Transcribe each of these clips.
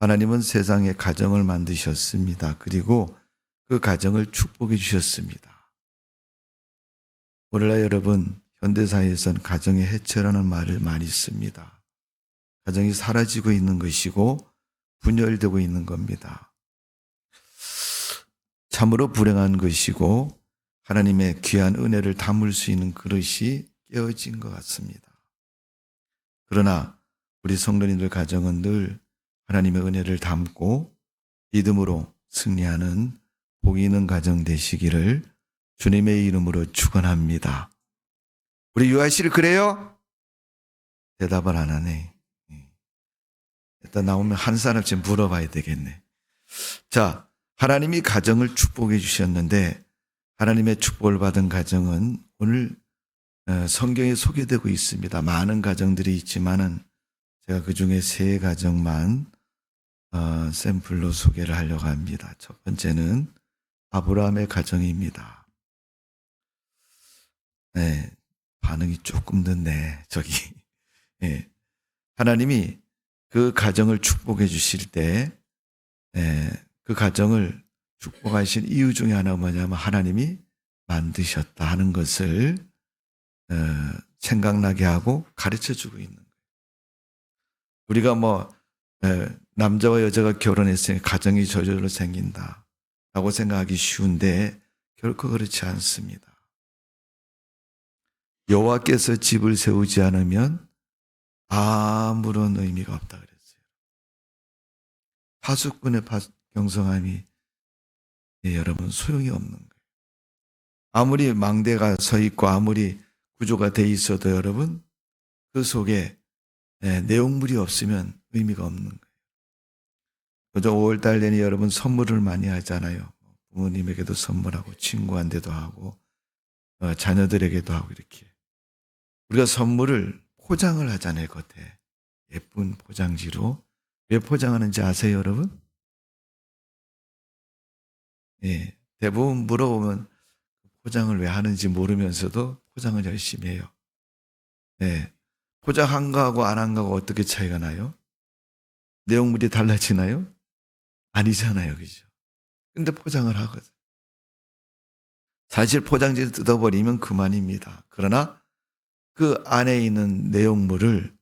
하나님은 세상에 가정을 만드셨습니다. 그리고 그 가정을 축복해 주셨습니다. 오늘날 여러분, 현대사회에서는 가정의 해체라는 말을 많이 씁니다. 가정이 사라지고 있는 것이고 분열되고 있는 겁니다. 참으로 불행한 것이고 하나님의 귀한 은혜를 담을 수 있는 그릇이 깨어진 것 같습니다. 그러나 우리 성도님들 가정은 늘 하나님의 은혜를 담고 믿음으로 승리하는 복이 있는 가정 되시기를 주님의 이름으로 축원합니다. 우리 유아 씨를 그래요? 대답을 안 하네. 일단 나오면 한 사람씩 물어봐야 되겠네. 자, 하나님이 가정을 축복해 주셨는데 하나님의 축복을 받은 가정은 오늘 성경에 소개되고 있습니다. 많은 가정들이 있지만은 제가 그중에 3가정만 샘플로 소개를 하려고 합니다. 첫 번째는 아브라함의 가정입니다. 네, 반응이 조금 늦네, 저기. 네, 하나님이 그 가정을 축복해 주실 때, 그 가정을 축복하신 이유 중에 하나가 뭐냐면 하나님이 만드셨다 하는 것을 생각나게 하고 가르쳐 주고 있는 거예요. 우리가 남자와 여자가 결혼했으니 가정이 저절로 생긴다 라고 생각하기 쉬운데 결코 그렇지 않습니다. 여호와께서 집을 세우지 않으면 아무런 의미가 없다 그랬어요. 파수꾼의 경성함이 여러분 소용이 없는 거예요. 아무리 망대가 서 있고 아무리 구조가 돼 있어도 여러분 그 속에 내용물이 없으면 의미가 없는 거예요. 그저 5월달 되니 여러분 선물을 많이 하잖아요. 부모님에게도 선물하고 친구한테도 하고 자녀들에게도 하고 이렇게. 우리가 선물을 포장을 하잖아요. 겉에 예쁜 포장지로. 왜 포장하는지 아세요 여러분? 예, 대부분 물어보면 포장을 왜 하는지 모르면서도 포장을 열심히 해요. 네, 포장한 거하고 안 한 거하고 어떻게 차이가 나요? 내용물이 달라지나요? 아니잖아요. 그죠? 근데 포장을 하거든. 사실 포장지를 뜯어버리면 그만입니다. 그러나 그 안에 있는 내용물을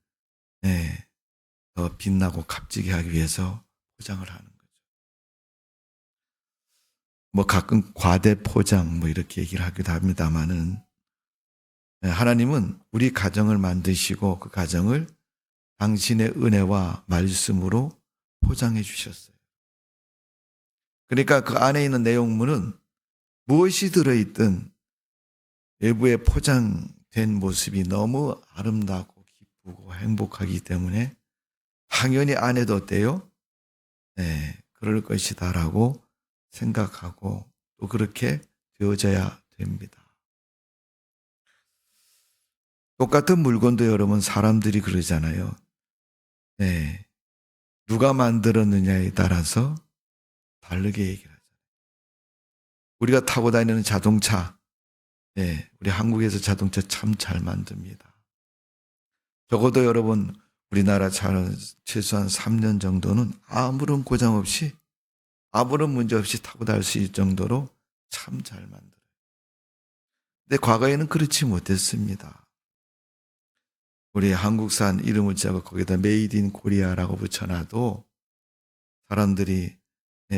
더 빛나고 값지게 하기 위해서 포장을 하는 거죠. 가끔 과대 포장 이렇게 얘기를 하기도 합니다만은 하나님은 우리 가정을 만드시고 그 가정을 당신의 은혜와 말씀으로 포장해 주셨어요. 그러니까 그 안에 있는 내용물은 무엇이 들어있든 외부에 포장된 모습이 너무 아름다고 기쁘고 행복하기 때문에 당연히 안에도 어때요? 네, 그럴 것이다라고 생각하고 또 그렇게 되어져야 됩니다. 똑같은 물건도 여러분 사람들이 그러잖아요. 네, 누가 만들었느냐에 따라서 다르게 얘기를 하잖아요. 우리가 타고 다니는 자동차, 우리 한국에서 자동차 참 잘 만듭니다. 적어도 여러분 우리나라 차는 최소한 3년 정도는 아무런 고장 없이 아무런 문제 없이 타고 다닐 수 있을 정도로 참 잘 만들어요. 근데 과거에는 그렇지 못했습니다. 우리 한국산 이름을 짜고 거기다 메이드 인 코리아라고 붙여놔도 사람들이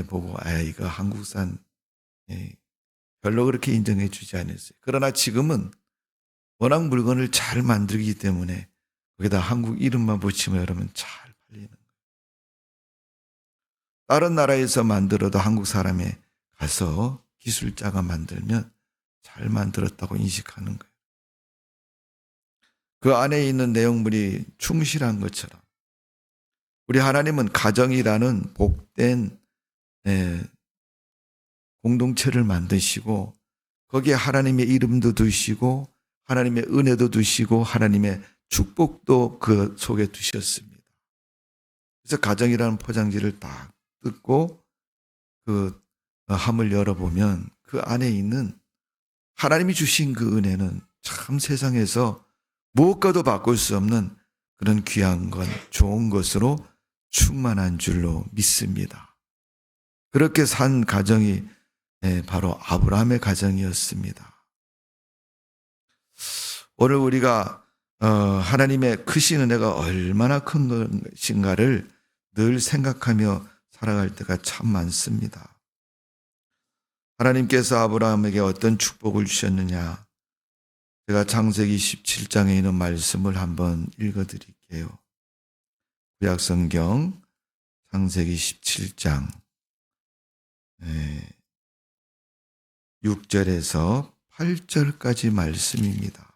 보고 이거 한국산 별로 그렇게 인정해 주지 않았어요. 그러나 지금은 워낙 물건을 잘 만들기 때문에 거기다 한국 이름만 붙이면 여러분 잘 팔리는 거예요. 다른 나라에서 만들어도 한국 사람이 가서 기술자가 만들면 잘 만들었다고 인식하는 거예요. 그 안에 있는 내용물이 충실한 것처럼 우리 하나님은 가정이라는 복된 공동체를 만드시고 거기에 하나님의 이름도 두시고 하나님의 은혜도 두시고 하나님의 축복도 그 속에 두셨습니다. 그래서 가정이라는 포장지를 딱 뜯고 그 함을 열어보면 그 안에 있는 하나님이 주신 그 은혜는 참 세상에서 무엇과도 바꿀 수 없는 그런 귀한 것, 좋은 것으로 충만한 줄로 믿습니다. 그렇게 산 가정이 바로 아브라함의 가정이었습니다. 오늘 우리가 하나님의 크신 은혜가 얼마나 큰 것인가를 늘 생각하며 살아갈 때가 참 많습니다. 하나님께서 아브라함에게 어떤 축복을 주셨느냐? 제가 창세기 17장에 있는 말씀을 한번 읽어드릴게요. 구약성경 창세기 17장 6절에서 8절까지 말씀입니다.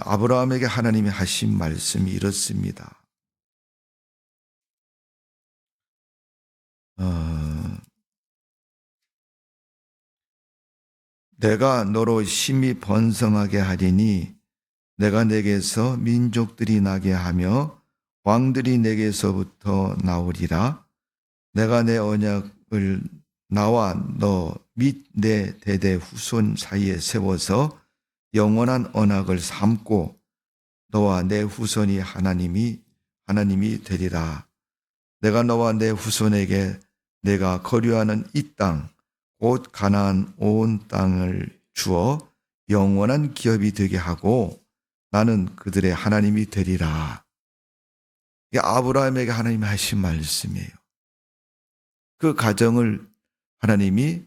아브라함에게 하나님이 하신 말씀이 이렇습니다. 내가 너로 심히 번성하게 하리니 내가 내게서 민족들이 나게 하며 왕들이 내게서부터 나오리라. 내가 내 언약을 나와 너 및 내 대대 후손 사이에 세워서 영원한 언약을 삼고 너와 내 후손이 하나님이 되리라. 내가 너와 내 후손에게 내가 거류하는 이 땅 곧 가나안 온 땅을 주어 영원한 기업이 되게 하고 나는 그들의 하나님이 되리라. 이게 아브라함에게 하나님이 하신 말씀이에요. 그 가정을 하나님이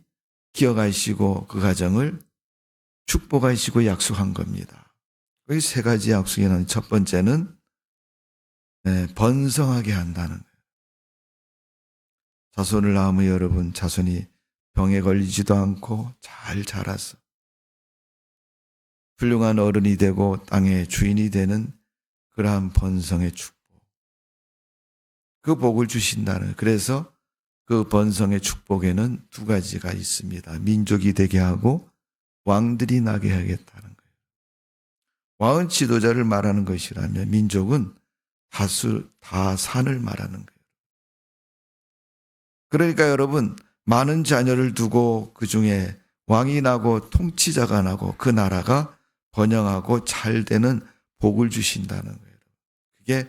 기억하시고 그 가정을 축복하시고 약속한 겁니다. 이 세 가지 약속에는 첫 번째는 번성하게 한다는 거예요. 자손을 낳으면 여러분 자손이 병에 걸리지도 않고 잘 자라서 훌륭한 어른이 되고 땅의 주인이 되는 그러한 번성의 축복. 그 복을 주신다는 거예요. 그래서 그 번성의 축복에는 두 가지가 있습니다. 민족이 되게 하고 왕들이 나게 하겠다는 거예요. 왕은 지도자를 말하는 것이라면 민족은 다산을 말하는 거예요. 그러니까 여러분 많은 자녀를 두고 그 중에 왕이 나고 통치자가 나고 그 나라가 번영하고 잘 되는 복을 주신다는 거예요. 그게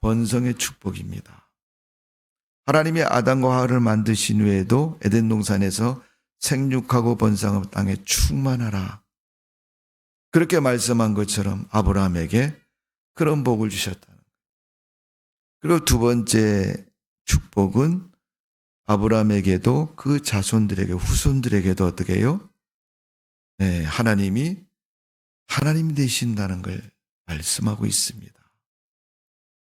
번성의 축복입니다. 하나님이 아담과 하와를 만드신 후에도 에덴 동산에서 생육하고 번성한 땅에 충만하라. 그렇게 말씀한 것처럼 아브라함에게 그런 복을 주셨다는 거예요. 그리고 두 번째 축복은 아브라함에게도 그 자손들에게 후손들에게도 어떻게 해요? 하나님이 하나님 되신다는 걸 말씀하고 있습니다.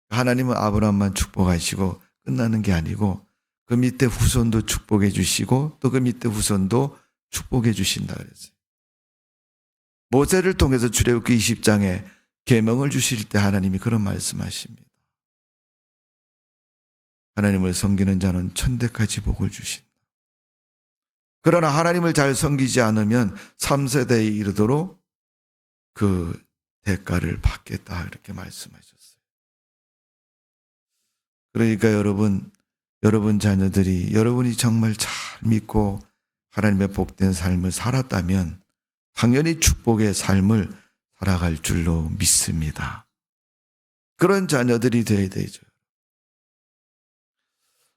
하나님은 아브라함만 축복하시고 끝나는 게 아니고 그 밑에 후손도 축복해 주시고 또 그 밑에 후손도 축복해 주신다 그랬어요. 모세를 통해서 출애굽기 20장에 계명을 주실 때 하나님이 그런 말씀하십니다. 하나님을 섬기는 자는 천대까지 복을 주신다. 그러나 하나님을 잘 섬기지 않으면 3세대에 이르도록 그 대가를 받겠다 이렇게 말씀하셨어요. 그러니까 여러분 자녀들이 여러분이 정말 잘 믿고 하나님의 복된 삶을 살았다면 당연히 축복의 삶을 살아갈 줄로 믿습니다. 그런 자녀들이 되어야 되죠.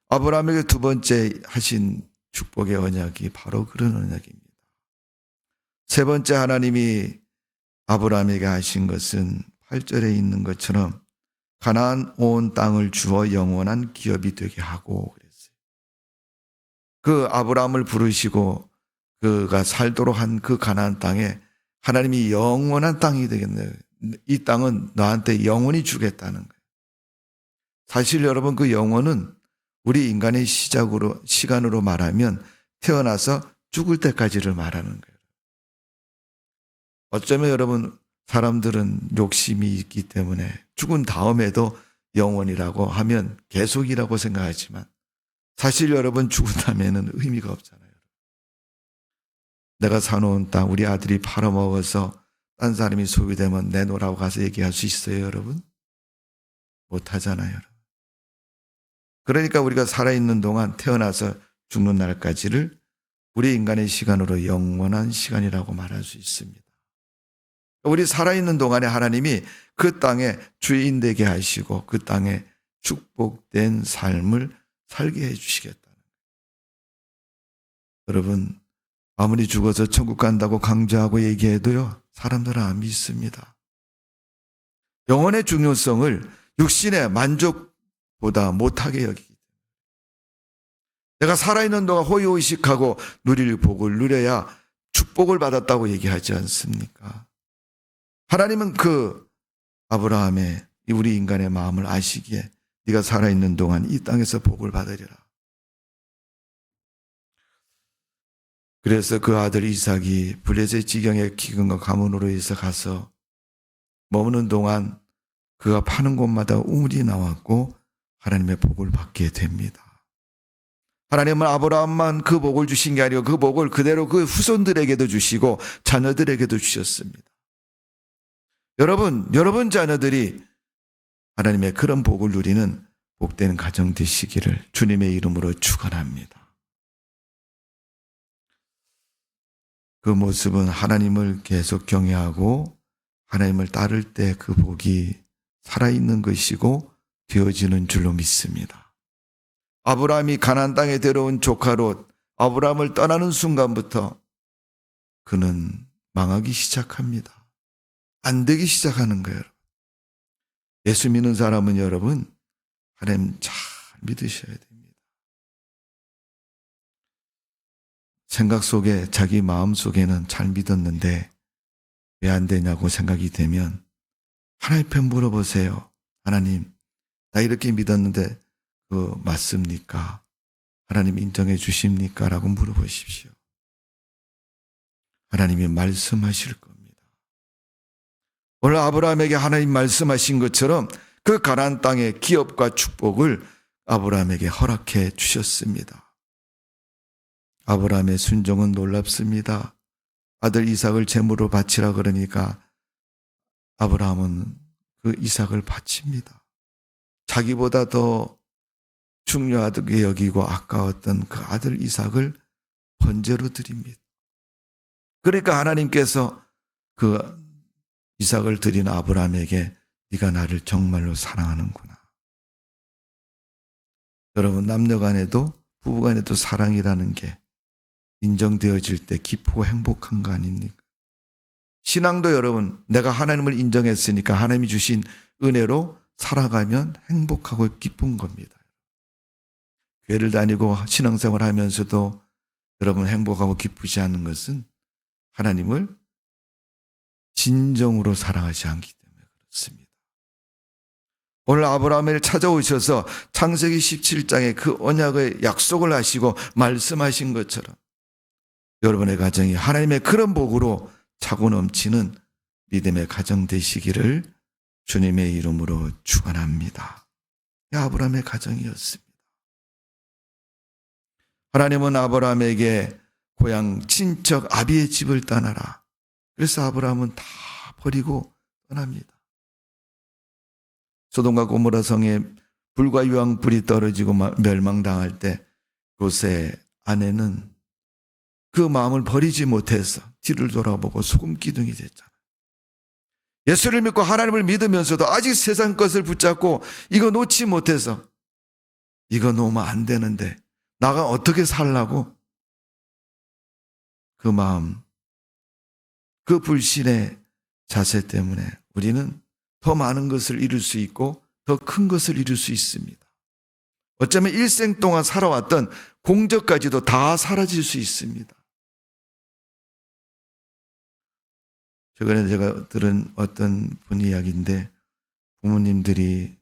아브라함에게 두 번째 하신 축복의 언약이 바로 그런 언약입니다. 세 번째 하나님이 아브라함에게 하신 것은 8절에 있는 것처럼 가나안 온 땅을 주어 영원한 기업이 되게 하고 그랬어요. 그 아브라함을 부르시고 그가 살도록 한 그 가나안 땅에 하나님이 영원한 땅이 되겠네요. 이 땅은 너한테 영원히 주겠다는 거예요. 사실 여러분 그 영원은 우리 인간의 시간으로 말하면 태어나서 죽을 때까지를 말하는 거예요. 어쩌면 여러분 사람들은 욕심이 있기 때문에 죽은 다음에도 영원이라고 하면 계속이라고 생각하지만 사실 여러분 죽은 다음에는 의미가 없잖아요. 내가 사놓은 땅 우리 아들이 팔아먹어서 딴 사람이 소유되면 내놓으라고 가서 얘기할 수 있어요 여러분? 못하잖아요 여러분. 그러니까 우리가 살아있는 동안 태어나서 죽는 날까지를 우리 인간의 시간으로 영원한 시간이라고 말할 수 있습니다. 우리 살아있는 동안에 하나님이 그 땅에 주인 되게 하시고 그 땅에 축복된 삶을 살게 해주시겠다는 거예요. 여러분, 아무리 죽어서 천국 간다고 강조하고 얘기해도요, 사람들은 안 믿습니다. 영혼의 중요성을 육신의 만족보다 못하게 여기기 때문에 내가 살아있는 동안 호의호식하고 누릴 복을 누려야 축복을 받았다고 얘기하지 않습니까? 하나님은 그 아브라함의 우리 인간의 마음을 아시기에 네가 살아있는 동안 이 땅에서 복을 받으리라. 그래서 그 아들 이삭이 블레셋 지경의 기근과 가문으로 해서 가서 머무는 동안 그가 파는 곳마다 우물이 나왔고 하나님의 복을 받게 됩니다. 하나님은 아브라함만 그 복을 주신 게 아니고 그 복을 그대로 그 후손들에게도 주시고 자녀들에게도 주셨습니다. 여러분 자녀들이 하나님의 그런 복을 누리는 복된 가정 되시기를 주님의 이름으로 축원합니다. 그 모습은 하나님을 계속 경외하고 하나님을 따를 때 그 복이 살아있는 것이고 되어지는 줄로 믿습니다. 아브라함이 가나안 땅에 데려온 조카 롯, 아브라함을 떠나는 순간부터 그는 망하기 시작합니다. 안 되기 시작하는 거예요. 예수 믿는 사람은 여러분 하나님 잘 믿으셔야 됩니다. 생각 속에 자기 마음 속에는 잘 믿었는데 왜 안 되냐고 생각이 되면 하나님 앞에 물어보세요. 하나님, 나 이렇게 믿었는데 맞습니까? 하나님 인정해 주십니까? 라고 물어보십시오. 하나님이 말씀하실 겁니다. 오늘 아브라함에게 하나님 말씀하신 것처럼 그 가나안 땅의 기업과 축복을 아브라함에게 허락해 주셨습니다. 아브라함의 순종은 놀랍습니다. 아들 이삭을 제물로 바치라 그러니까 아브라함은 그 이삭을 바칩니다. 자기보다 더 중요하게 여기고 아까웠던 그 아들 이삭을 번제로 드립니다. 그러니까 하나님께서 그 이삭을 드린 아브라함에게 네가 나를 정말로 사랑하는구나. 여러분, 남녀간에도 부부간에도 사랑이라는 게 인정되어질 때 기쁘고 행복한 거 아닙니까? 신앙도 여러분, 내가 하나님을 인정했으니까 하나님이 주신 은혜로 살아가면 행복하고 기쁜 겁니다. 교회를 다니고 신앙생활 하면서도 여러분 행복하고 기쁘지 않은 것은 하나님을 진정으로 사랑하지 않기 때문에 그렇습니다. 오늘 아브라함을 찾아오셔서 창세기 17장에 그 언약의 약속을 하시고 말씀하신 것처럼 여러분의 가정이 하나님의 그런 복으로 차고 넘치는 믿음의 가정 되시기를 주님의 이름으로 축원합니다. 아브라함의 가정이었습니다. 하나님은 아브라함에게 고향 친척 아비의 집을 떠나라. 그래서 아브라함은 다 버리고 떠납니다. 소돔과 고모라 성에 불과 유황불이 떨어지고 멸망당할 때 롯의 아내는 그 마음을 버리지 못해서 뒤를 돌아보고 소금 기둥이 됐잖아요. 예수를 믿고 하나님을 믿으면서도 아직 세상 것을 붙잡고 이거 놓지 못해서 이거 놓으면 안 되는데 나가 어떻게 살라고 그 마음, 그 불신의 자세 때문에 우리는 더 많은 것을 이룰 수 있고 더 큰 것을 이룰 수 있습니다. 어쩌면 일생 동안 살아왔던 공적까지도 다 사라질 수 있습니다. 최근에 제가 들은 어떤 분 이야기인데 부모님들이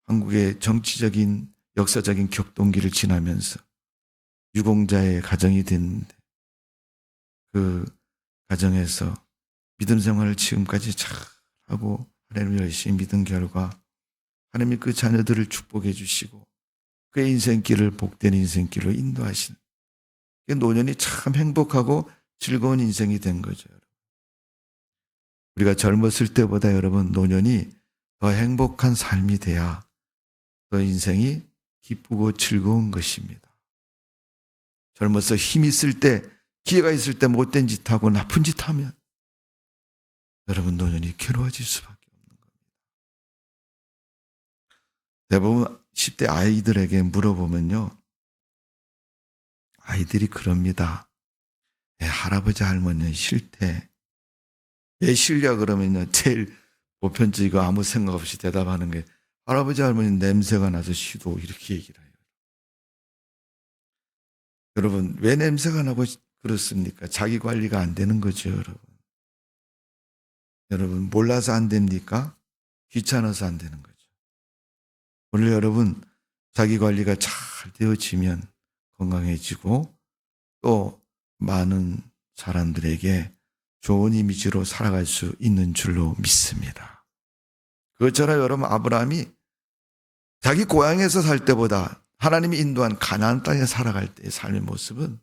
한국의 정치적인 역사적인 격동기를 지나면서 유공자의 가정이 됐는데 그 가정에서 믿음 생활을 지금까지 잘하고 하나님을 열심히 믿은 결과 하나님이 그 자녀들을 축복해 주시고 그의 인생길을 복된 인생길로 인도하신 노년이 참 행복하고 즐거운 인생이 된 거죠. 우리가 젊었을 때보다 여러분 노년이 더 행복한 삶이 돼야 더 인생이 기쁘고 즐거운 것입니다. 젊어서 힘 있을 때 기회가 있을 때 못된 짓 하고 나쁜 짓 하면 여러분 노년이 괴로워질 수밖에 없는 겁니다. 대부분 10대 아이들에게 물어보면요. 아이들이 그럽니다. 할아버지 할머니는 싫대. 왜 싫냐 그러면요. 제일 보편적이고 아무 생각 없이 대답하는 게 할아버지 할머니 냄새가 나서 싫어 이렇게 얘기를 해요. 여러분 왜 냄새가 나고 그렇습니까? 자기 관리가 안 되는 거죠, 여러분. 여러분 몰라서 안 됩니까? 귀찮아서 안 되는 거죠. 원래 여러분 자기 관리가 잘 되어지면 건강해지고 또 많은 사람들에게 좋은 이미지로 살아갈 수 있는 줄로 믿습니다. 그것처럼 여러분 아브라함이 자기 고향에서 살 때보다 하나님이 인도한 가나안 땅에 살아갈 때의 삶의 모습은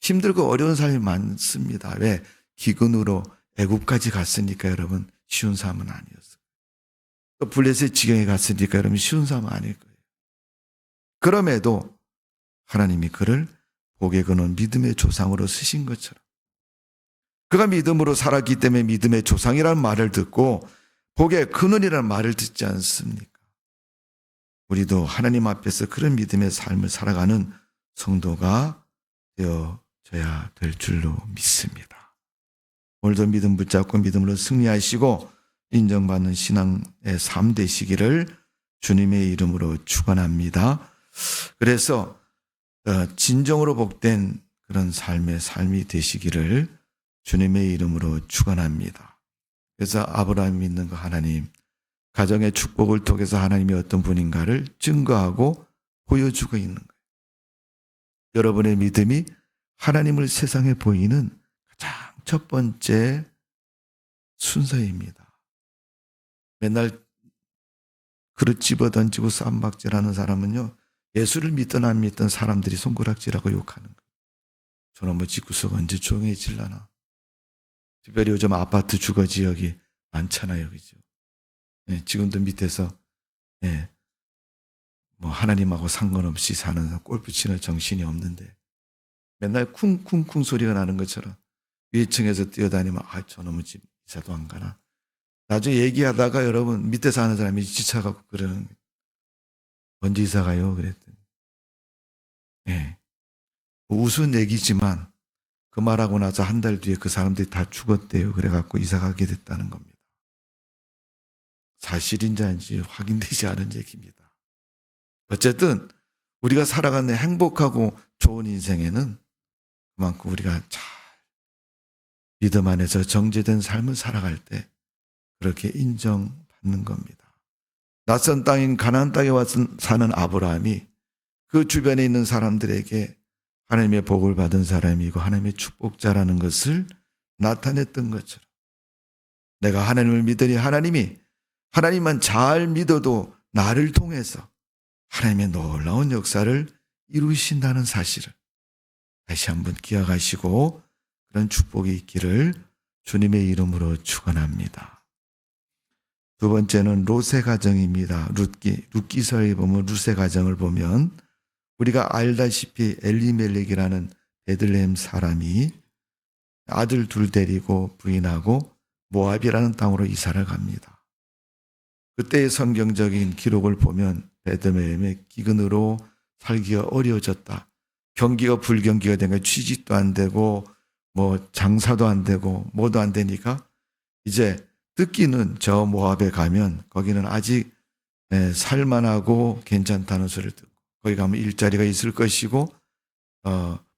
힘들고 어려운 삶이 많습니다. 왜? 기근으로 애굽까지 갔으니까 여러분 쉬운 삶은 아니었어요. 또 블레셋 지경에 갔으니까 여러분 쉬운 삶은 아닐 거예요. 그럼에도 하나님이 그를 복의 근원 믿음의 조상으로 쓰신 것처럼 그가 믿음으로 살았기 때문에 믿음의 조상이라는 말을 듣고 복의 근원이라는 말을 듣지 않습니까? 우리도 하나님 앞에서 그런 믿음의 삶을 살아가는 성도가 되어져야 될 줄로 믿습니다. 오늘도 믿음 붙잡고 믿음으로 승리하시고 인정받는 신앙의 삶 되시기를 주님의 이름으로 축원합니다. 그래서 진정으로 복된 그런 삶이 되시기를 주님의 이름으로 축원합니다. 그래서 아브라함이 믿는 그 하나님, 가정의 축복을 통해서 하나님이 어떤 분인가를 증거하고 보여주고 있는 거예요. 여러분의 믿음이 하나님을 세상에 보이는 가장 첫 번째 순서입니다. 맨날 그릇 집어 던지고 쌈박질하는 사람은요, 예수를 믿든 안 믿든 사람들이 손가락질하고 욕하는 거예요. 저놈 뭐 집구석 언제 조용해질라나. 특별히 요즘 아파트 주거 지역이 많잖아요, 그죠? 예, 지금도 밑에서 뭐 하나님하고 상관없이 사는 골프 치는 정신이 없는데 맨날 쿵쿵쿵 소리가 나는 것처럼 위층에서 뛰어다니면 저놈의 집 이사도 안 가나. 나중에 얘기하다가 여러분 밑에 사는 사람이 지쳐가고 그러는 거예요. 언제 이사 가요? 그랬더니 우스운 얘기지만 그 말하고 나서 한 달 뒤에 그 사람들이 다 죽었대요. 그래갖고 이사 가게 됐다는 겁니다. 사실인지 아닌지 확인되지 않은 얘기입니다. 어쨌든 우리가 살아가는 행복하고 좋은 인생에는 그만큼 우리가 잘 믿음 안에서 정제된 삶을 살아갈 때 그렇게 인정받는 겁니다. 낯선 땅인 가나안 땅에 와서 사는 아브라함이 그 주변에 있는 사람들에게 하나님의 복을 받은 사람이고 하나님의 축복자라는 것을 나타냈던 것처럼 내가 하나님을 믿으니 하나님만 잘 믿어도 나를 통해서 하나님의 놀라운 역사를 이루신다는 사실을 다시 한번 기억하시고 그런 축복이 있기를 주님의 이름으로 축원합니다. 두 번째는 롯의 가정입니다. 룻기서에 보면 룻의 가정을 보면 우리가 알다시피 엘리멜렉이라는 베들레헴 사람이 아들 둘 데리고 부인하고 모압이라는 땅으로 이사를 갑니다. 그때의 성경적인 기록을 보면 베들레헴의 기근으로 살기가 어려워졌다. 경기가 불경기가 된 거예요. 취직도 안 되고 뭐 장사도 안 되고 뭐도 안 되니까 이제 듣기는 저 모압에 가면 거기는 아직 살만하고 괜찮다는 소리를 듣고 거기 가면 일자리가 있을 것이고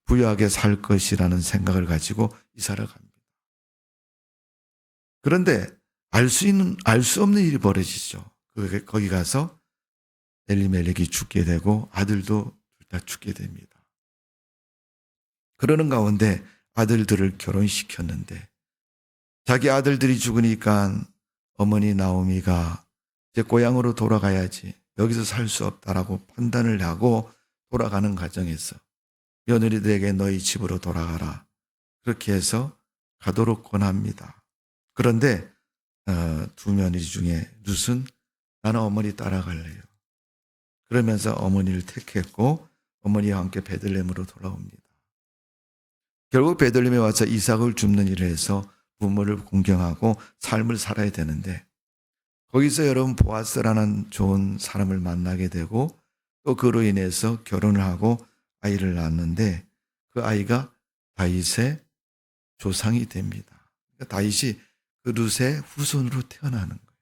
부유하게 살 것이라는 생각을 가지고 이사를 갑니다. 그런데 알 수 없는 일이 벌어지죠. 거기 가서 엘리멜렉이 죽게 되고 아들도 둘 다 죽게 됩니다. 그러는 가운데 아들들을 결혼시켰는데 자기 아들들이 죽으니까 어머니 나오미가 이제 고향으로 돌아가야지 여기서 살 수 없다라고 판단을 하고 돌아가는 과정에서 며느리들에게 너희 집으로 돌아가라. 그렇게 해서 가도록 권합니다. 그런데 두 며느리 중에 룻은 나는 어머니 따라갈래요. 그러면서 어머니를 택했고 어머니와 함께 베들레헴으로 돌아옵니다. 결국 베들레헴에 와서 이삭을 줍는 일을 해서 부모를 공경하고 삶을 살아야 되는데 거기서 여러분 보아스라는 좋은 사람을 만나게 되고 또 그로 인해서 결혼을 하고 아이를 낳았는데 그 아이가 다윗의 조상이 됩니다. 그러니까 다윗이 그 룻의 후손으로 태어나는 거예요.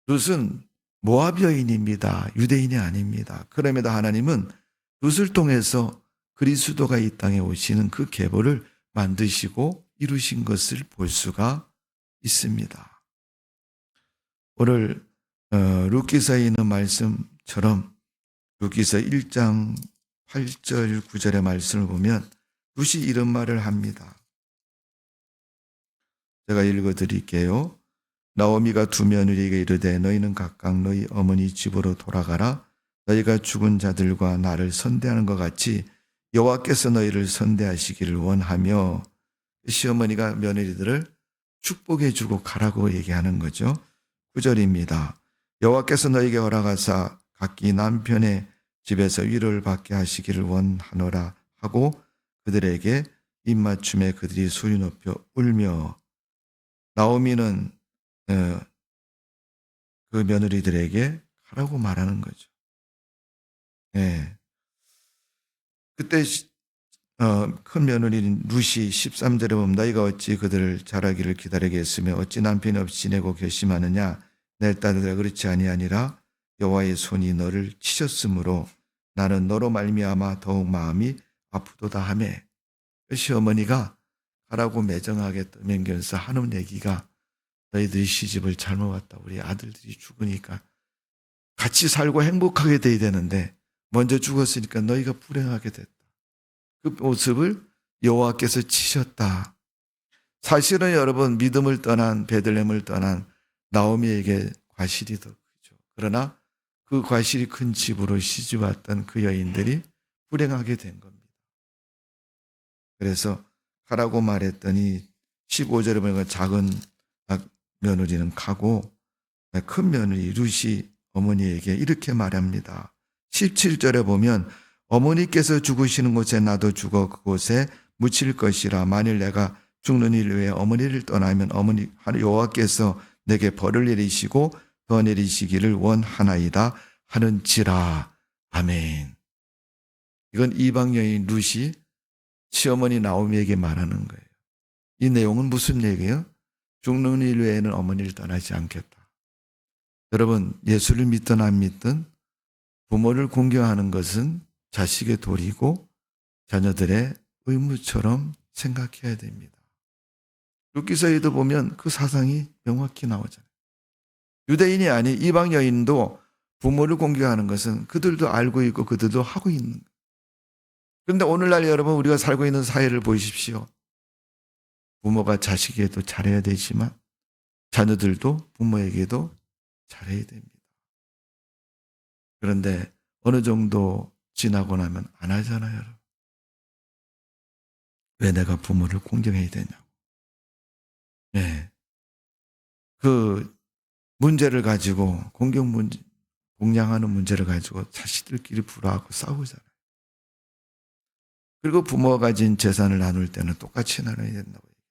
룻은 모압 여인입니다. 유대인이 아닙니다. 그럼에도 하나님은 룻을 통해서 그리스도가 이 땅에 오시는 그 계보를 만드시고 이루신 것을 볼 수가 있습니다. 오늘 룻기서에 있는 말씀처럼 룻기서 1장 8절 9절의 말씀을 보면 룻이 이런 말을 합니다. 제가 읽어드릴게요. 나오미가 두 며느리에게 이르되 너희는 각각 너희 어머니 집으로 돌아가라. 너희가 죽은 자들과 나를 선대하는 것 같이 여호와께서 너희를 선대하시기를 원하며 시어머니가 며느리들을 축복해 주고 가라고 얘기하는 거죠. 9절입니다. 여호와께서 너희에게 허락하사 각기 남편의 집에서 위로를 받게 하시기를 원하노라 하고 그들에게 입맞춤에 그들이 소리 높여 울며 나오미는 그 며느리들에게 가라고 말하는 거죠. 네. 그때 큰 며느리인 룻이 13절에 보면 너희가 어찌 그들을 자라기를 기다리게 했으며 어찌 남편이 없이 지내고 결심하느냐 내 딸들아 그렇지 아니하니라 여호와의 손이 너를 치셨으므로 나는 너로 말미암아 더욱 마음이 아프도다 하매 시어머니가 가라고 매정하게 떠맹견서 하는 얘기가 너희들이 시집을 잘못 왔다. 우리 아들들이 죽으니까 같이 살고 행복하게 돼야 되는데 먼저 죽었으니까 너희가 불행하게 됐다. 그 모습을 여호와께서 치셨다. 사실은 여러분 믿음을 떠난 베들레헴을 떠난 나오미에게 과실이 더 크죠. 그러나 그 과실이 큰 집으로 시집 왔던 그 여인들이 불행하게 된 겁니다. 그래서 가라고 말했더니 15절에 보니까 작은 며느리는 가고 큰 며느리 룻이 어머니에게 이렇게 말합니다. 17절에 보면 어머니께서 죽으시는 곳에 나도 죽어 그곳에 묻힐 것이라 만일 내가 죽는 일 외에 어머니를 떠나면 어머니 여호와께서 내게 벌을 내리시고 더 내리시기를 원하나이다 하는지라. 아멘. 이건 이방 여인 룻이 시어머니 나오미에게 말하는 거예요. 이 내용은 무슨 얘기예요? 죽는 일 외에는 어머니를 떠나지 않겠다. 여러분 예수를 믿든 안 믿든 부모를 공경하는 것은 자식의 도리고 자녀들의 의무처럼 생각해야 됩니다. 룻기서에도 보면 그 사상이 명확히 나오잖아요. 유대인이 아닌 이방 여인도 부모를 공경하는 것은 그들도 알고 있고 그들도 하고 있는 거예요. 그런데 오늘날 여러분 우리가 살고 있는 사회를 보십시오. 부모가 자식에게도 잘해야 되지만 자녀들도 부모에게도 잘해야 됩니다. 그런데 어느 정도 지나고 나면 안 하잖아요. 여러분. 왜 내가 부모를 공경해야 되냐고. 네. 그 문제를 가지고 공경하는 문제를 가지고 자식들끼리 불화하고 싸우잖아요. 그리고 부모가 가진 재산을 나눌 때는 똑같이 나눠야 된다고 얘기해요.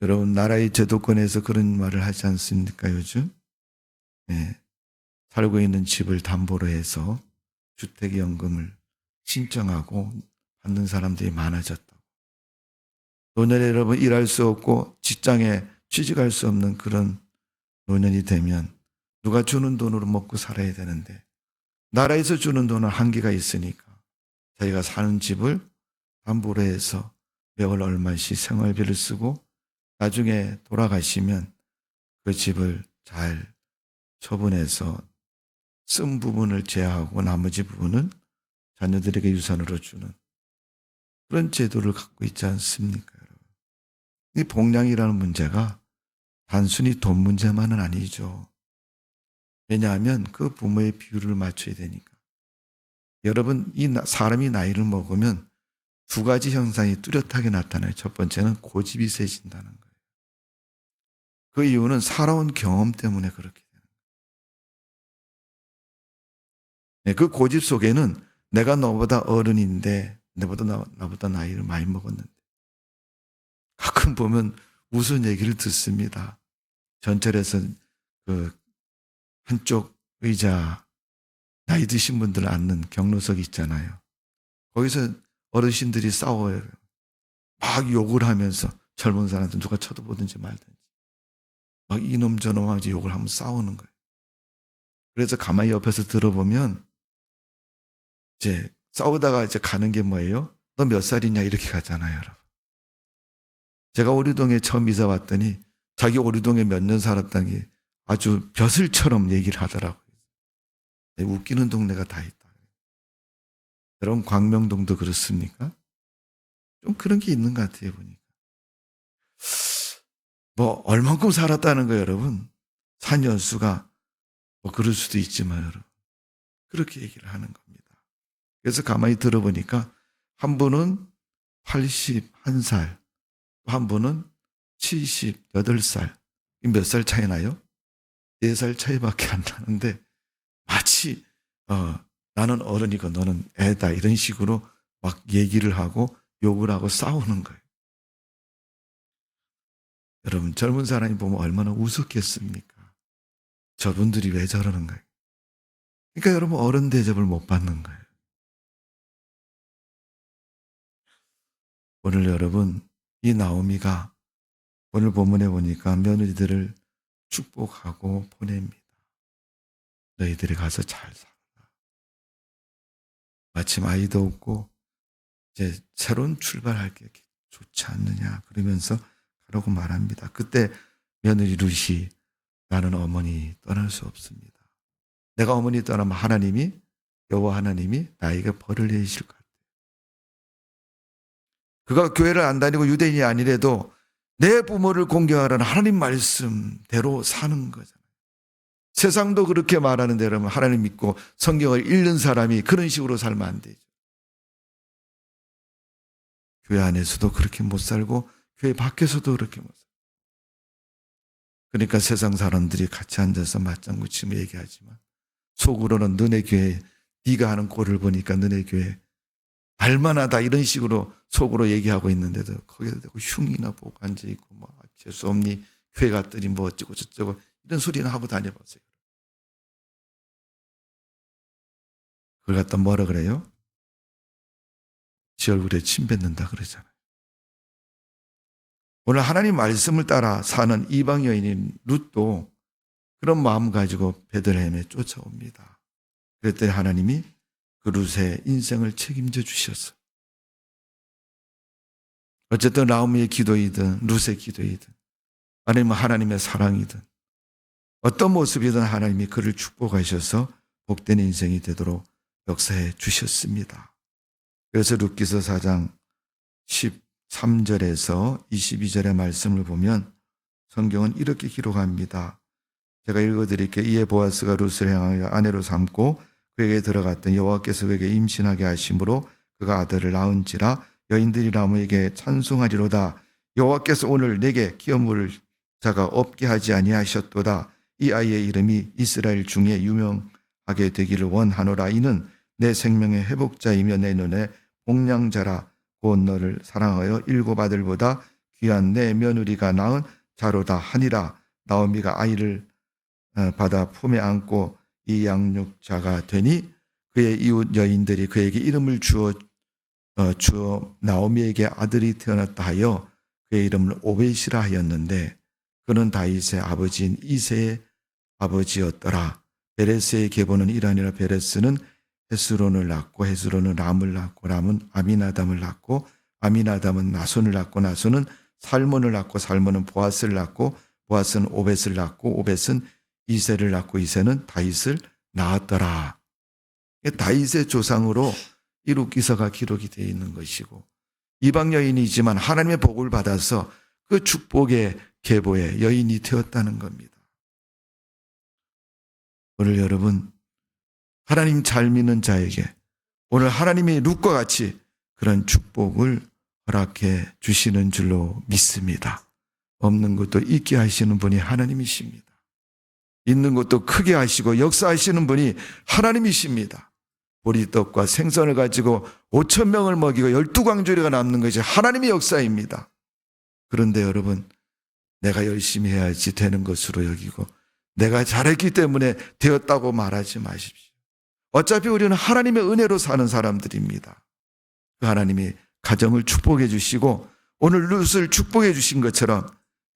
여러분 나라의 제도권에서 그런 말을 하지 않습니까 요즘? 네. 살고 있는 집을 담보로 해서 주택연금을 신청하고 받는 사람들이 많아졌다고. 노년에 여러분 일할 수 없고 직장에 취직할 수 없는 그런 노년이 되면 누가 주는 돈으로 먹고 살아야 되는데 나라에서 주는 돈은 한계가 있으니까 자기가 사는 집을 담보로 해서 매월 얼마씩 생활비를 쓰고 나중에 돌아가시면 그 집을 잘 처분해서 쓴 부분을 제하고 나머지 부분은 자녀들에게 유산으로 주는 그런 제도를 갖고 있지 않습니까, 여러분? 이 복량이라는 문제가 단순히 돈 문제만은 아니죠. 왜냐하면 그 부모의 비율을 맞춰야 되니까. 여러분, 사람이 나이를 먹으면 두 가지 현상이 뚜렷하게 나타나요. 첫 번째는 고집이 세진다는 거예요. 그 이유는 살아온 경험 때문에 그렇게 되는 거예요. 그 고집 속에는 내가 너보다 어른인데 나보다 나이를 많이 먹었는데 가끔 보면 무슨 얘기를 듣습니다. 전철에서 그 한쪽 의자 나이 드신 분들 앉는 경로석 있잖아요. 거기서 어르신들이 싸워요. 막 욕을 하면서 젊은 사람들 누가 쳐다보든지 말든지 막 이놈 저놈 하면서 욕을 하면서 싸우는 거예요. 그래서 가만히 옆에서 들어보면 이제 싸우다가 이제 가는 게 뭐예요? 너 몇 살이냐 이렇게 가잖아요, 여러분. 제가 오리동에 처음 이사 왔더니 자기 오리동에 몇 년 살았다는 게 아주 벼슬처럼 얘기를 하더라고요. 웃기는 동네가 다 있다. 여러분 광명동도 그렇습니까? 좀 그런 게 있는 것 같아요, 보니까. 뭐 얼만큼 살았다는 거예요, 여러분. 산 연수가 뭐 그럴 수도 있지만 여러분 그렇게 얘기를 하는 겁니다. 그래서 가만히 들어보니까 한 분은 81살, 한 분은 78살. 몇 살 차이 나요? 4살 차이밖에 안 나는데 마치 나는 어른이고 너는 애다 이런 식으로 막 얘기를 하고 욕을 하고 싸우는 거예요. 여러분 젊은 사람이 보면 얼마나 우습겠습니까? 저분들이 왜 저러는 거예요? 그러니까 여러분 어른 대접을 못 받는 거예요. 오늘 여러분 이 나오미가 오늘 본문에 보니까 며느리들을 축복하고 보냅니다. 너희들이 가서 잘 살아. 마침 아이도 없고 이제 새로운 출발할 게 좋지 않느냐 그러면서 가라고 말합니다. 그때 며느리 룻이 나는 어머니 떠날 수 없습니다. 내가 어머니 떠나면 하나님이 여호와 하나님이 나에게 벌을 내리실 것 같아요. 그가 교회를 안 다니고 유대인이 아니래도 내 부모를 공경하라는 하나님 말씀대로 사는 거잖아요. 세상도 그렇게 말하는데 여러분 하나님 믿고 성경을 읽는 사람이 그런 식으로 살면 안 되죠. 교회 안에서도 그렇게 못 살고 교회 밖에서도 그렇게 못 살고. 그러니까 세상 사람들이 같이 앉아서 맞장구 치며 얘기하지만 속으로는 너네 교회 네가 하는 꼴을 보니까 너네 교회 알만하다 이런 식으로 속으로 얘기하고 있는데도 거기다 대고 흉이나 보고 앉아있고 뭐 재수 없니 교회 갔더니 뭐 어쩌고 저쩌고 이런 소리나 하고 다녀보세요. 그걸 갖다 뭐라 그래요? 지 얼굴에 침 뱉는다 그러잖아요. 오늘 하나님 말씀을 따라 사는 이방 여인인 룻도 그런 마음 가지고 베들레헴에 쫓아옵니다. 그랬더니 하나님이 그 룻의 인생을 책임져 주셨어요. 어쨌든 나오미의 기도이든 룻의 기도이든 아니면 하나님의 사랑이든 어떤 모습이든 하나님이 그를 축복하셔서 복된 인생이 되도록 역사해 주셨습니다. 그래서 룻기서 4장 13절에서 22절의 말씀을 보면 성경은 이렇게 기록합니다. 제가 읽어드릴게요. 이에 보아스가 룻을 향하여 아내로 삼고 그에게 들어갔더니 여호와께서 그에게 임신하게 하심으로 그가 아들을 낳은지라 여인들이 나무에게 찬송하리로다. 여호와께서 오늘 내게 기업 물을 자가 없게 하지 아니하셨도다. 이 아이의 이름이 이스라엘 중에 유명하게 되기를 원하노라. 이는 내 생명의 회복자이며 내 눈에 복량자라. 곧 너를 사랑하여 일곱 아들보다 귀한 내 며느리가 낳은 자로다 하니라. 나오미가 아이를 받아 품에 안고 이 양육자가 되니 그의 이웃 여인들이 그에게 이름을 주어 나오미에게 아들이 태어났다 하여 그의 이름을 오벳이라 하였는데 그는 다윗의 아버지인 이새의 아버지였더라. 베레스의 계보는 이라니라. 베레스는 헤스론을 낳고 헤스론은 람을 낳고 람은 아미나담을 낳고 아미나담은 나손을 낳고 나손은 살몬을 낳고 살몬은 보아스를 낳고 보아스는 오벳을 낳고 오벳은 이새를 낳고 이새는 다윗을 낳았더라. 다윗의 조상으로 이 룻기서가 기록이 되어 있는 것이고 이방 여인이지만 하나님의 복을 받아서 그 축복의 계보의 여인이 되었다는 겁니다. 오늘 여러분 하나님 잘 믿는 자에게 오늘 하나님이 룻과 같이 그런 축복을 허락해 주시는 줄로 믿습니다. 없는 것도 있게 하시는 분이 하나님이십니다. 있는 것도 크게 하시고 역사하시는 분이 하나님이십니다. 보리떡과 생선을 가지고 5,000명을 먹이고 12광주리가 남는 것이 하나님의 역사입니다. 그런데 여러분 내가 열심히 해야지 되는 것으로 여기고 내가 잘했기 때문에 되었다고 말하지 마십시오. 어차피 우리는 하나님의 은혜로 사는 사람들입니다. 그 하나님이 가정을 축복해 주시고 오늘 룻을 축복해 주신 것처럼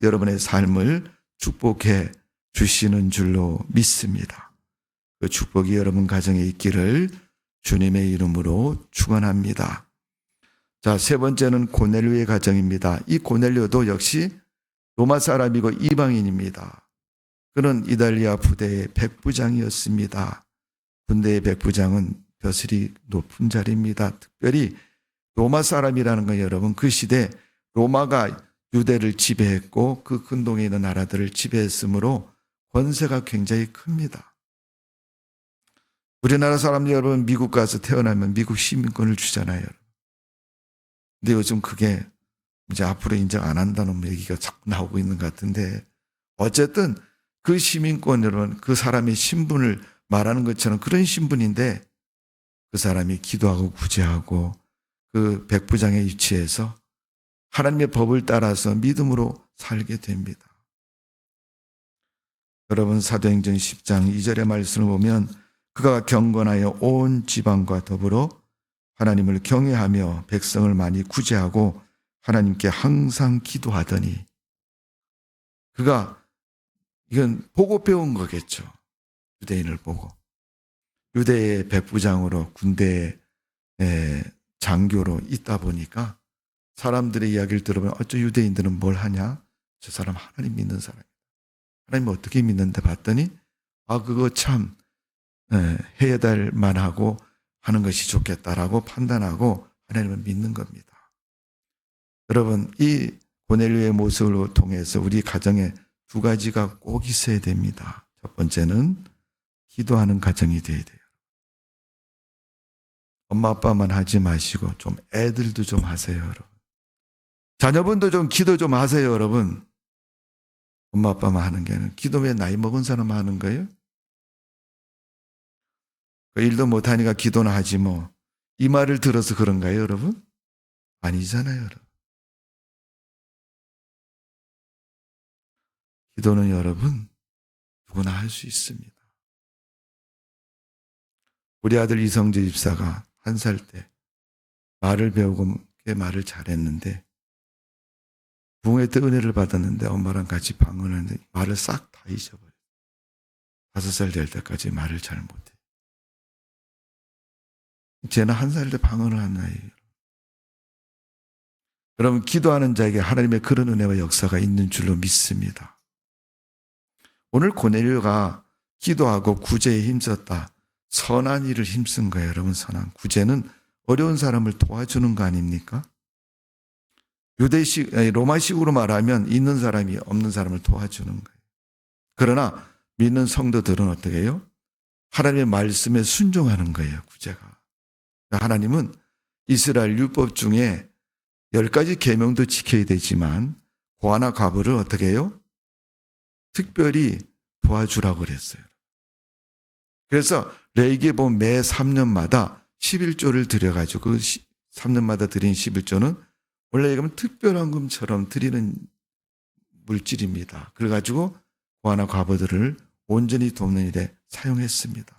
여러분의 삶을 축복해 주시는 줄로 믿습니다. 그 축복이 여러분 가정에 있기를 주님의 이름으로 축원합니다. 자, 세 번째는 고넬료의 가정입니다. 이 고넬료도 역시 로마 사람이고 이방인입니다. 그는 이달리아 부대의 백부장이었습니다. 군대의 백부장은 벼슬이 높은 자리입니다. 특별히 로마 사람이라는 건 여러분 그 시대 로마가 유대를 지배했고 그 근동에 있는 나라들을 지배했으므로 권세가 굉장히 큽니다. 우리나라 사람 여러분 미국 가서 태어나면 미국 시민권을 주잖아요. 근데 요즘 그게 이제 앞으로 인정 안 한다는 얘기가 자꾸 나오고 있는 것 같은데 어쨌든 그 시민권으로는 그 사람의 신분을 말하는 것처럼 그런 신분인데 그 사람이 기도하고 구제하고 그 백부장의 위치에서 하나님의 법을 따라서 믿음으로 살게 됩니다. 여러분 사도행전 10장 2절의 말씀을 보면 그가 경건하여 온 지방과 더불어 하나님을 경외하며 백성을 많이 구제하고 하나님께 항상 기도하더니 그가 이건 보고 배운 거겠죠. 유대인을 보고. 유대의 백부장으로 군대의 장교로 있다 보니까 사람들의 이야기를 들어보면 어쩌 유대인들은 뭘 하냐? 저 사람 하나님 믿는 사람이다. 하나님 어떻게 믿는데 봤더니 그거 참 해야 될 만하고 하는 것이 좋겠다라고 판단하고 하나님을 믿는 겁니다. 여러분 이 고넬료의 모습을 통해서 우리 가정에 두 가지가 꼭 있어야 됩니다. 첫 번째는 기도하는 가정이 되어야 돼요. 엄마 아빠만 하지 마시고 좀 애들도 좀 하세요, 여러분. 자녀분도 좀 기도 좀 하세요, 여러분. 엄마 아빠만 하는 게 아니라 기도 왜 나이 먹은 사람만 하는 거예요? 그 일도 못하니까 기도나 하지 뭐. 이 말을 들어서 그런가요, 여러분? 아니잖아요, 여러분. 기도는 여러분 누구나 할 수 있습니다. 우리 아들 이성재 집사가 1살 때 말을 배우고 꽤 말을 잘했는데 부흥회 때 은혜를 받았는데 엄마랑 같이 방언을 했는데 말을 싹 다 잊어버려요. 5살 될 때까지 말을 잘 못해. 쟤는 1살 때 방언을 한 나이에요. 여러분 기도하는 자에게 하나님의 그런 은혜와 역사가 있는 줄로 믿습니다. 오늘 고넬료가 기도하고 구제에 힘썼다. 선한 일을 힘쓴 거예요. 여러분 선한 구제는 어려운 사람을 도와주는 거 아닙니까? 로마식으로 말하면 있는 사람이 없는 사람을 도와주는 거예요. 그러나 믿는 성도들은 어떻게 해요? 하나님의 말씀에 순종하는 거예요. 구제가. 하나님은 이스라엘 율법 중에 10가지 계명도 지켜야 되지만 고아나 과부를 어떻게 해요? 특별히 도와주라고 그랬어요. 그래서 레위기에 보면 매 3년마다 11조를 드려가지고 그 3년마다 드린 11조는 원래 얘기하면 특별한 금처럼 드리는 물질입니다. 그래가지고 고아나 과부들을 온전히 돕는 일에 사용했습니다.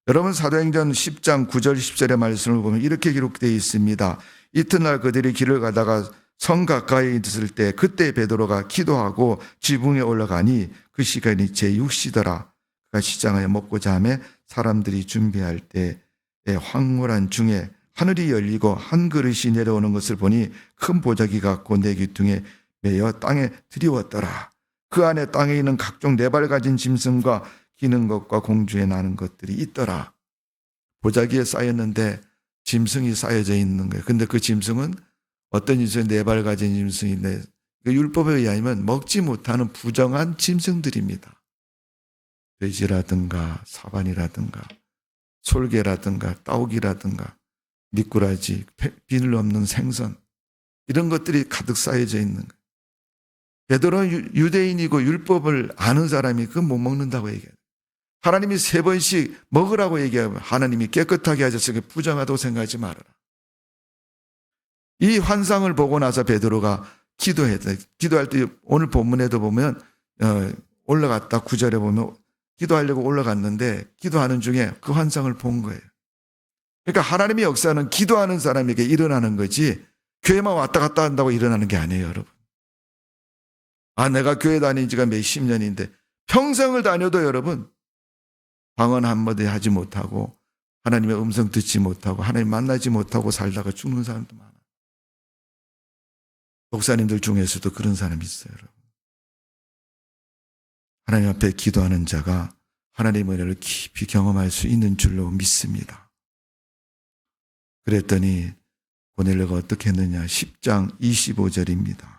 여러분 사도행전 10장 9절 10절의 말씀을 보면 이렇게 기록되어 있습니다. 이튿날 그들이 길을 가다가 성 가까이 있을 때 그때 베드로가 기도하고 지붕에 올라가니 그 시간이 제6시더라. 그가 시장하여 먹고자 하매 사람들이 준비할 때에 황홀한 중에 하늘이 열리고 한 그릇이 내려오는 것을 보니 큰 보자기 같고 네 귀퉁에 매여 땅에 드리웠더라. 그 안에 땅에 있는 각종 네 발 가진 짐승과 기는 것과 공중에 나는 것들이 있더라. 보자기에 쌓였는데 짐승이 쌓여져 있는 거예요. 근데 그 짐승은 어떤 짐승이 네 발 가진 짐승인데 그 율법에 의하면 먹지 못하는 부정한 짐승들입니다. 돼지라든가 사반이라든가 솔개라든가 따오기라든가 미꾸라지, 비늘 없는 생선 이런 것들이 가득 쌓여져 있는 거예요. 베드로는 유대인이고 율법을 아는 사람이 그건 못 먹는다고 얘기해요. 하나님이 3번씩 먹으라고 얘기하면 하나님이 깨끗하게 하셨으니 부정하다고 생각하지 말아라. 이 환상을 보고 나서 베드로가 기도해야 돼. 기도할 때 오늘 본문에도 보면 올라갔다 9절에 보면 기도하려고 올라갔는데 기도하는 중에 그 환상을 본 거예요. 그러니까 하나님의 역사는 기도하는 사람에게 일어나는 거지 교회만 왔다 갔다 한다고 일어나는 게 아니에요, 여러분. 내가 교회 다닌 지가 몇십 년인데 평생을 다녀도 여러분 방언 한마디 하지 못하고 하나님의 음성 듣지 못하고 하나님 만나지 못하고 살다가 죽는 사람도 많아요. 목사님들 중에서도 그런 사람이 있어요, 여러분. 하나님 앞에 기도하는 자가 하나님의 은혜를 깊이 경험할 수 있는 줄로 믿습니다. 그랬더니 고넬료가 어떻게 했느냐. 10장 25절입니다.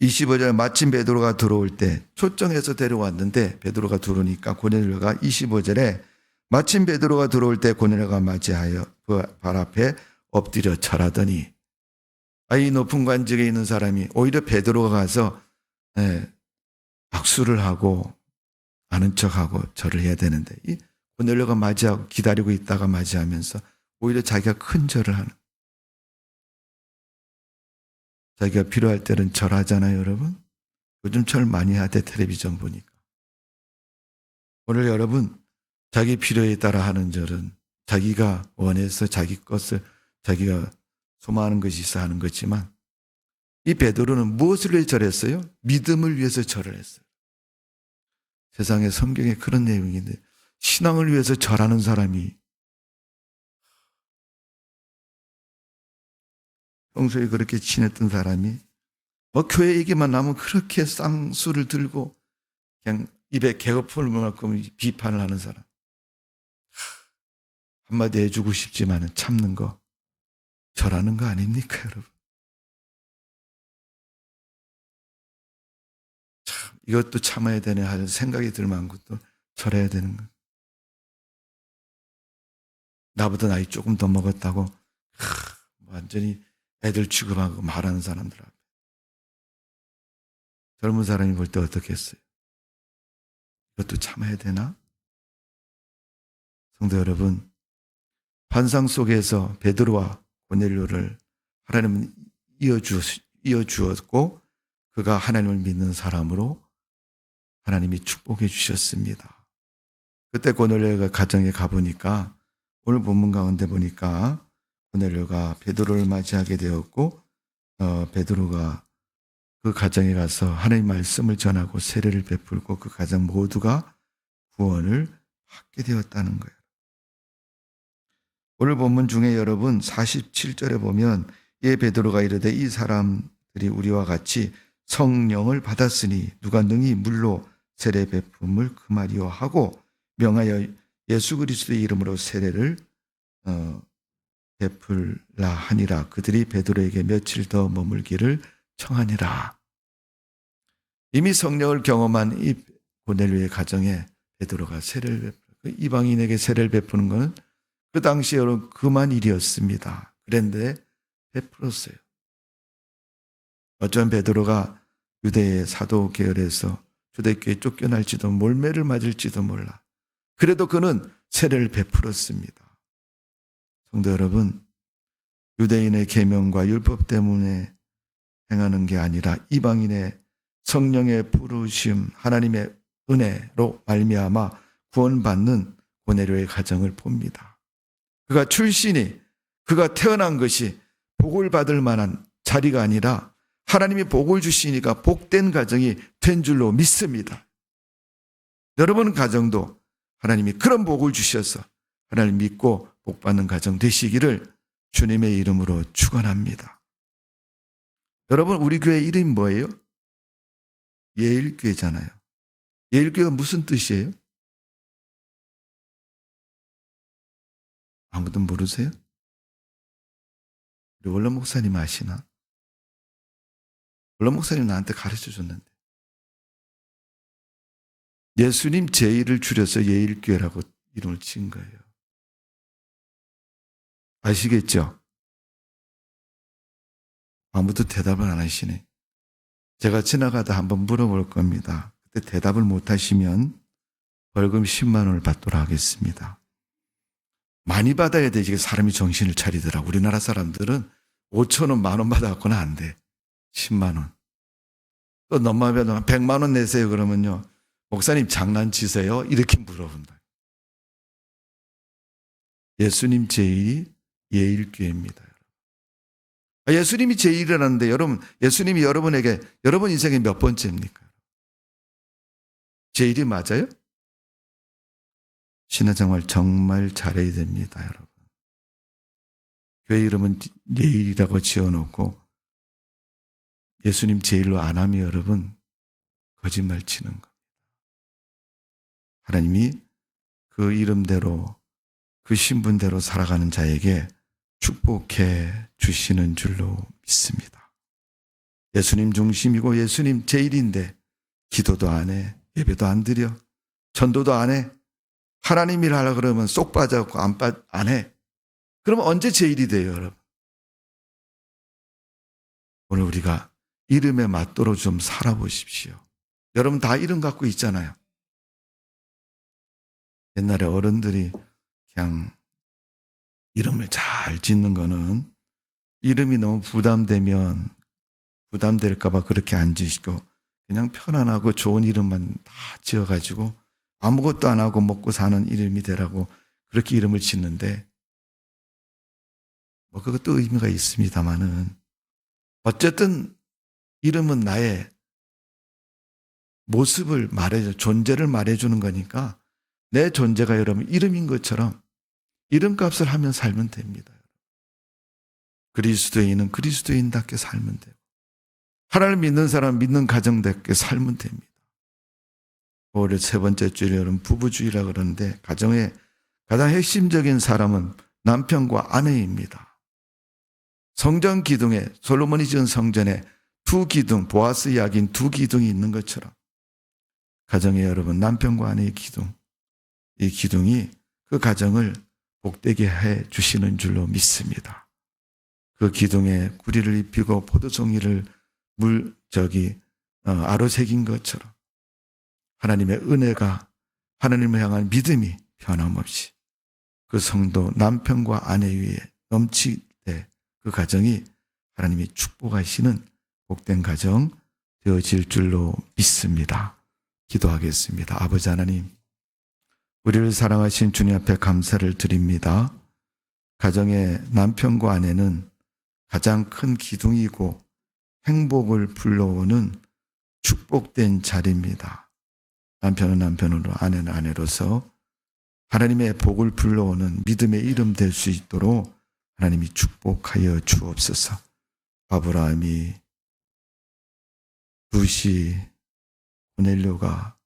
25절 마침 베드로가 들어올 때 초청해서 데려왔는데 베드로가 들어오니까 고넬료가 25절에 마침 베드로가 들어올 때 고넬료가 맞이하여 그 발 앞에 엎드려 절하더니 이 높은 관직에 있는 사람이 오히려 베드로가 가서 박수를 하고 아는 척하고 절을 해야 되는데 이 고넬료가 맞이하고 기다리고 있다가 맞이하면서 오히려 자기가 큰 절을 하는, 자기가 필요할 때는 절하잖아요, 여러분. 요즘 절 많이 하대, 텔레비전 보니까. 오늘 여러분 자기 필요에 따라 하는 절은 자기가 원해서 자기 것을 자기가 소망하는 것이 있어 하는 거지만 이 베드로는 무엇을 위해 절했어요? 믿음을 위해서 절을 했어요. 세상에 성경에 그런 내용인데 신앙을 위해서 절하는 사람이 평소에 그렇게 지냈던 사람이 교회 얘기만 나면 그렇게 쌍수를 들고 그냥 입에 개거품을 만큼 비판을 하는 사람. 한마디 해주고 싶지만 참는 거 절하는 거 아닙니까, 여러분? 참 이것도 참아야 되네 하는 생각이 들 만큼 또 절해야 되는 거. 나보다 나이 조금 더 먹었다고 완전히 애들 취급하고 말하는 사람들 앞에 젊은 사람이 볼 때 어떻게 했어요? 이것도 참아야 되나? 성도 여러분, 환상 속에서 베드로와 고넬료를 하나님은 이어주었고 그가 하나님을 믿는 사람으로 하나님이 축복해 주셨습니다. 그때 고넬료가 가정에 가보니까 오늘 본문 가운데 보니까 고넬료가 베드로를 맞이하게 되었고 베드로가 그 가정에 가서 하나님 말씀을 전하고 세례를 베풀고 그 가정 모두가 구원을 받게 되었다는 거예요. 오늘 본문 중에 여러분 47절에 보면 예 베드로가 이르되 이 사람들이 우리와 같이 성령을 받았으니 누가 능히 물로 세례 베품을 금하리요 하고 명하여 예수 그리스도의 이름으로 세례를 베풀라 하니라. 그들이 베드로에게 며칠 더 머물기를 청하니라. 이미 성령을 경험한 이 고넬료의 가정에 베드로가 세례를 베풀고 이방인에게 세례를 베푸는 것은 그 당시에 여러분 그만 일이었습니다. 그런데 베풀었어요. 어쩌면 베드로가 유대의 사도 계열에서 초대교회에 쫓겨날지도 몰매를 맞을지도 몰라. 그래도 그는 세례를 베풀었습니다. 성도 여러분, 유대인의 계명과 율법 때문에 행하는 게 아니라 이방인의 성령의 부르심, 하나님의 은혜로 말미암아 구원받는 고넬료의 가정을 봅니다. 그가 출신이, 그가 태어난 것이 복을 받을 만한 자리가 아니라 하나님이 복을 주시니까 복된 가정이 된 줄로 믿습니다. 여러분 가정도 하나님이 그런 복을 주셔서 하나님 믿고 복받는 가정 되시기를 주님의 이름으로 축원합니다. 여러분 우리 교회 이름이 뭐예요? 예일교회잖아요. 예일교회가 무슨 뜻이에요? 아무도 모르세요? 우리 원로 목사님 아시나? 원로 목사님 나한테 가르쳐 줬는데 예수님 제1을 줄여서 예일교회라고 이름을 지은 거예요. 아시겠죠? 아무도 대답을 안 하시네. 제가 지나가다 한번 물어볼 겁니다. 그때 대답을 못 하시면 벌금 10만 원을 받도록 하겠습니다. 많이 받아야 되지 사람이 정신을 차리더라. 우리나라 사람들은 5천 원, 10,000원 받아갖고는 안 돼. 10만 원. 또 너무하면 100만 원 내세요. 그러면요. 목사님 장난치세요? 이렇게 물어본다. 예수님 제일이 예일교회입니다. 예수님이 제일이라는데 여러분, 예수님이 여러분에게 여러분 인생의 몇 번째입니까? 제일이 맞아요? 신앙생활 정말 잘해야 됩니다, 여러분. 교회 이름은 예일이라고 지어놓고 예수님 제일로 안 하면 여러분 거짓말 치는 겁니다. 하나님이 그 이름대로 그 신분대로 살아가는 자에게 축복해 주시는 줄로 믿습니다. 예수님 중심이고 예수님 제일인데 기도도 안 해, 예배도 안 드려, 전도도 안 해, 하나님 일 하려고 그러면 쏙 빠져갖고 안 해. 그러면 언제 제일이 돼요, 여러분? 오늘 우리가 이름에 맞도록 좀 살아보십시오. 여러분 다 이름 갖고 있잖아요. 옛날에 어른들이 그냥 이름을 잘 짓는 거는 이름이 너무 부담될까 봐 그렇게 안 지시고 그냥 편안하고 좋은 이름만 다 지어가지고 아무것도 안 하고 먹고 사는 이름이 되라고 그렇게 이름을 짓는데 뭐 그것도 의미가 있습니다만은 어쨌든 이름은 나의 모습을 존재를 말해주는 거니까 내 존재가 여러분 이름인 것처럼 이름값을 하면 살면 됩니다. 그리스도인은 그리스도인답게 살면 되고 하나님 믿는 사람 믿는 가정답게 살면 됩니다. 올해 세 번째 주일 여러분 부부주의라 그러는데 가정의 가장 핵심적인 사람은 남편과 아내입니다. 성전 기둥에 솔로몬이 지은 성전에 두 기둥, 보아스 이야기인 두 기둥이 있는 것처럼 가정에 여러분 남편과 아내의 기둥, 이 기둥이 그 가정을 복되게 해 주시는 줄로 믿습니다. 그 기둥에 구리를 입히고 포도송이를 아로 새긴 것처럼 하나님의 은혜가 하나님을 향한 믿음이 변함없이 그 성도 남편과 아내 위에 넘칠 때 그 가정이 하나님이 축복하시는 복된 가정 되어질 줄로 믿습니다. 기도하겠습니다. 아버지 하나님, 우리를 사랑하신 주님 앞에 감사를 드립니다. 가정의 남편과 아내는 가장 큰 기둥이고 행복을 불러오는 축복된 자리입니다. 남편은 남편으로 아내는 아내로서 하나님의 복을 불러오는 믿음의 이름 될 수 있도록 하나님이 축복하여 주옵소서. 아브라함이 룻이 고넬료가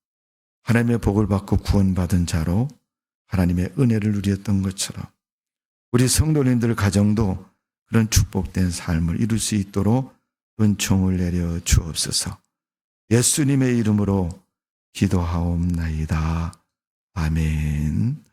하나님의 복을 받고 구원받은 자로 하나님의 은혜를 누렸던 것처럼 우리 성도님들 가정도 그런 축복된 삶을 이룰 수 있도록 은총을 내려 주옵소서. 예수님의 이름으로 기도하옵나이다. 아멘.